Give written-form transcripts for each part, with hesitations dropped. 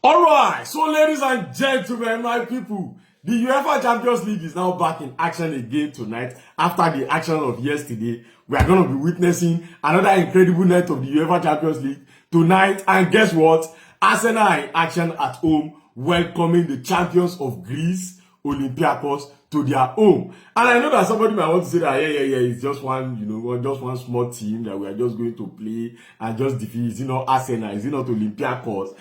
All right, so ladies and gentlemen, my people, the UEFA Champions League is now back in action again tonight. After the action of yesterday, we are going to be witnessing another incredible night of the UEFA Champions League tonight. And guess what? Arsenal are in action at home, welcoming the champions of Greece, Olympiacos, to their home. And I know that somebody might want to say that, yeah, it's just one, just one small team that we are just going to play and just defeat. Is it not Arsenal? Is it not Olympiacos?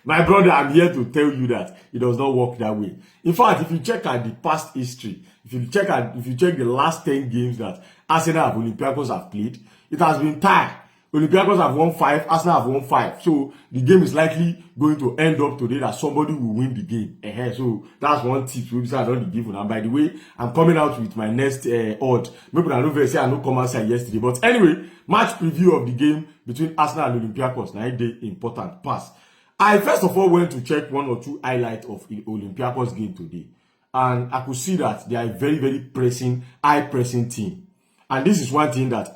My brother, I'm here to tell you that it does not work that way. In fact, if you check out the past history, if you check the last 10 games that Arsenal and Olympiacos have played, it has been tied. Olympiacos have won 5, Arsenal have won 5. So the game is likely going to end up today that somebody will win the game. So that's one tip we I don't give. And by the way, I'm coming out with my next odd. Maybe I don't say I no come outside yesterday. But anyway, match preview of the game between Arsenal and Olympiacos. 9-day important pass. I first of all went to check one or two highlights of the Olympiacos game today. And I could see that they are a very, very high-pressing team. And this is one thing that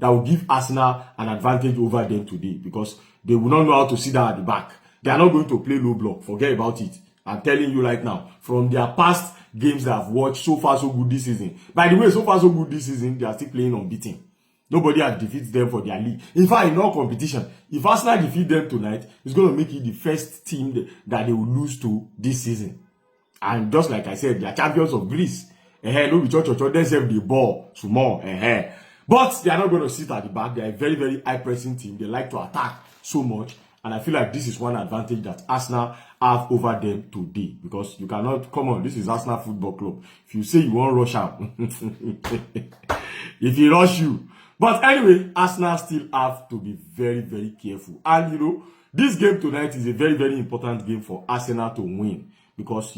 will give Arsenal an advantage over them today, because they will not know how to sit down at the back. They are not going to play low block. Forget about it. I'm telling you right now, from their past games that I've watched, so far so good this season. By the way, so far so good this season, they are still playing unbeaten. Nobody has defeated them for their league. In fact, in all competition, if Arsenal defeat them tonight, it's going to make it the first team that they will lose to this season. And just like I said, they are champions of Greece. No, we they save the ball small. But they are not going to sit at the back. They are a very, very high-pressing team. They like to attack so much. And I feel like this is one advantage that Arsenal have over them today. Because you cannot, come on, this is Arsenal Football Club. If you say you won't rush out, if he rush you. But anyway, Arsenal still have to be very, very careful. And, this game tonight is a very, very important game for Arsenal to win. Because,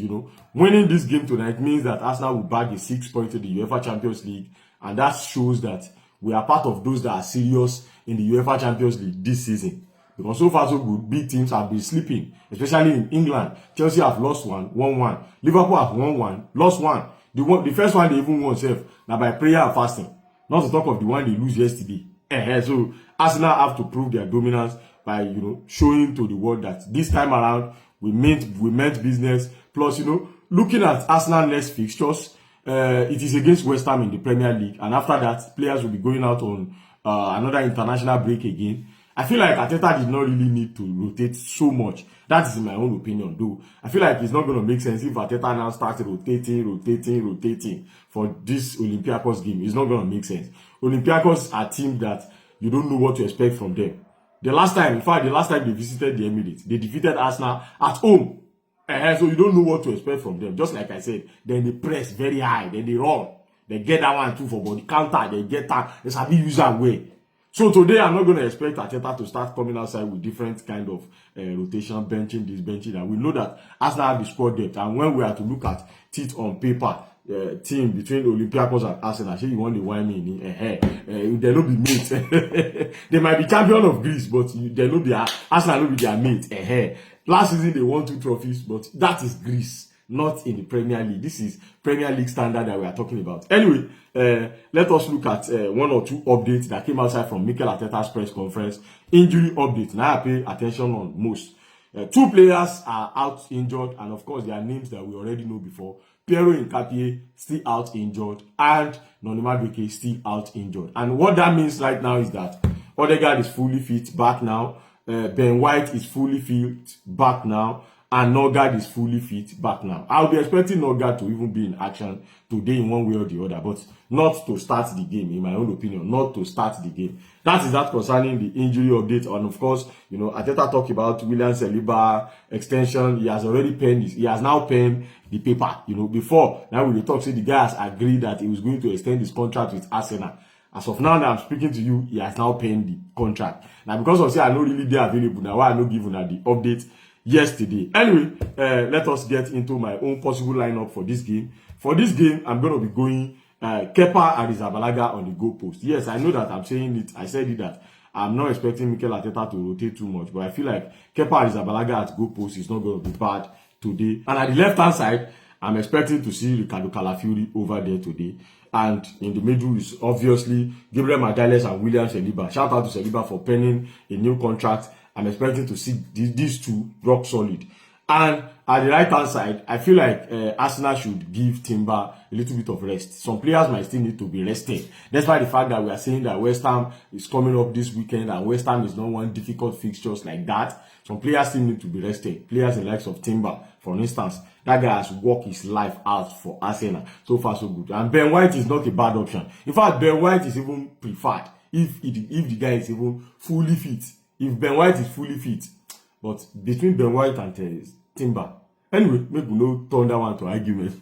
winning this game tonight means that Arsenal will bag a 6 points in the UEFA Champions League. And that shows that we are part of those that are serious in the UEFA Champions League this season. Because so far so good, big teams have been sleeping. Especially in England. Chelsea have lost one, won one. Liverpool have won one, lost one. The first one they even won self. Now by prayer and fasting. Not to talk of the one they lose yesterday. So Arsenal have to prove their dominance by, showing to the world that this time around, we meant business. Plus, looking at Arsenal next fixtures, it is against West Ham in the Premier League. And after that, players will be going out on another international break again. I feel like Arteta did not really need to rotate so much. That is in my own opinion, though. I feel like it's not going to make sense if Arteta now starts rotating for this Olympiacos game. It's not going to make sense. Olympiacos are a team that you don't know what to expect from them. The last time they visited the Emirates, they defeated Arsenal at home. So you don't know what to expect from them. Just like I said, then they press very high, then they run. They get that one too for body counter, they get that. It's a big user way. So today, I'm not going to expect Arteta to start coming outside with different kind of rotation, benching this, benching that. We know that Arsenal have the squad depth. And when we are to look at it on paper, team between Olympiacos and Arsenal, you want the wine me, they no be mate. They might be champion of Greece, but they no be Arsenal no be their mate. Last season they won 2 trophies, but that is Greece, not in the Premier League. This is Premier League standard that we are talking about. Anyway, let us look at one or two updates that came outside from Mikel Arteta's press conference. Injury updates. Now I pay attention on most. 2 players are out injured, and of course, there are names that we already know before. Piero Nkapie still out injured, and Noni Madueke still out injured. And what that means right now is that Odegaard is fully fit back now. Ben White is fully fit back now. And Norgard is fully fit back now. I'll be expecting Norgard to even be in action today in one way or the other, but not to start the game, in my own opinion, not to start the game. That is that concerning the injury update. And of course, Arteta talked about William Saliba extension. He has already penned this. He has now penned the paper. Before, now we talk, say the guy has agreed that he was going to extend his contract with Arsenal. As of now that I'm speaking to you, he has now penned the contract. Now, because of say I know really they're available, now why I not giving the update yesterday. Anyway, let us get into my own possible lineup for this game. For this game, I'm going to be going Kepa Arrizabalaga on the goalpost. Yes, I know that I'm saying it. I said it that I'm not expecting Mikel Arteta to rotate too much, but I feel like Kepa Arrizabalaga at goalpost is not going to be bad today. And at the left-hand side, I'm expecting to see Ricardo Calafiori over there today. And in the middle is obviously Gabriel Magalhaes and William Saliba. Shout out to Saliba for penning a new contract I'm expecting to see these two rock solid. And at the right hand side, I feel like Arsenal should give Timber a little bit of rest. Some players might still need to be rested. Despite the fact that we are saying that West Ham is coming up this weekend and West Ham is not one difficult fixtures like that. Some players still need to be rested. Players in the likes of Timber, for instance, that guy has worked his life out for Arsenal. So far, so good. And Ben White is not a bad option. In fact, Ben White is even preferred if the guy is even fully fit. If Ben White is fully fit. But between Ben White and Timber. Anyway, maybe we no turn that one to argument.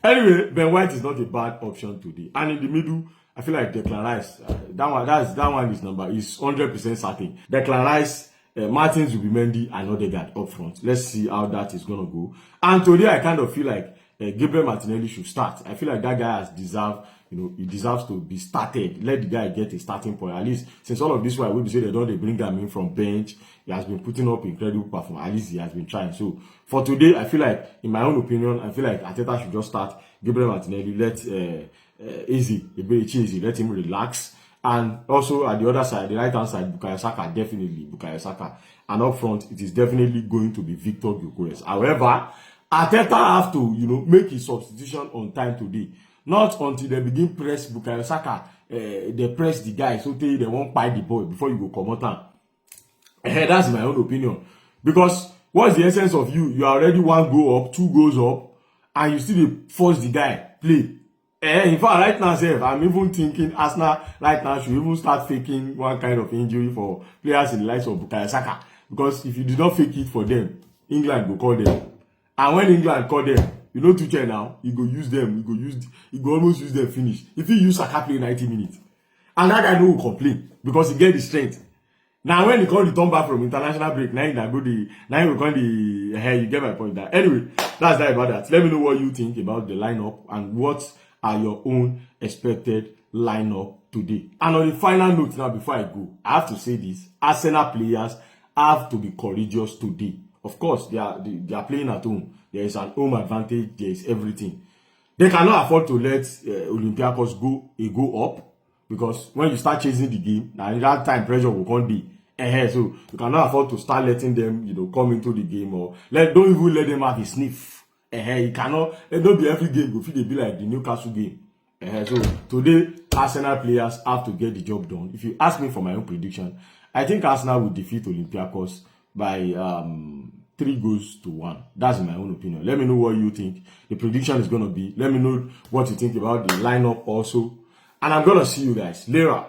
Anyway, Ben White is not a bad option today. And in the middle, I feel like Declan Rice. That one is 100% certain. Declan Rice, Martins Zubimendi, and Odegaard up front. Let's see how that is gonna go. And today, I kind of feel like Gabriel Martinelli should start. I feel like that guy has deserved, he deserves to be started. Let the guy get a starting point. At least since all of this while we say they don't bring him in from bench, he has been putting up incredible performance. At least he has been trying. So for today, I feel like, in my own opinion, I feel like Arteta should just start Gabriel Martinelli. Let let him relax. And also at the other side, the right hand side, Bukayo Saka, definitely Bukayo Saka. And up front, it is definitely going to be Victor Gyökeres. However, Arteta have to, make his substitution on time today. Not until they begin press Bukayo Saka, they press the guy, so they won't buy the ball before you go come out. That's my own opinion. Because what's the essence of you? You are already 1 goal up, 2 goals up, and you still force the guy play. In fact, right now, I'm even thinking Arsenal right now should even start faking one kind of injury for players in the likes of Bukayo Saka. Because if you did not fake it for them, England will call them. And when England call them, Tuchel now, you go use them, you go almost use them finish. If you use Saka play 90 minutes, and that guy no will complain because he get the strength. Now when he call the turn back from international break, now you call you get my point there. Anyway, that's that about that. Let me know what you think about the lineup and what are your own expected lineup today. And on the final note now, before I go, I have to say this: Arsenal players have to be courageous today. Of course, they are playing at home. There is an home advantage. There is everything. They cannot afford to let Olympiacos go up, because when you start chasing the game, now in that time pressure will come be. So you cannot afford to start letting them, come into the game, or don't even let them have a sniff. You cannot. Let don't be every game go feel they be like the Newcastle game. So today, Arsenal players have to get the job done. If you ask me for my own prediction, I think Arsenal will defeat Olympiacos by 3-1. That's my own opinion. Let me know what you think the prediction is going to be. Let me know what you think about the lineup also. And I'm going to see you guys later.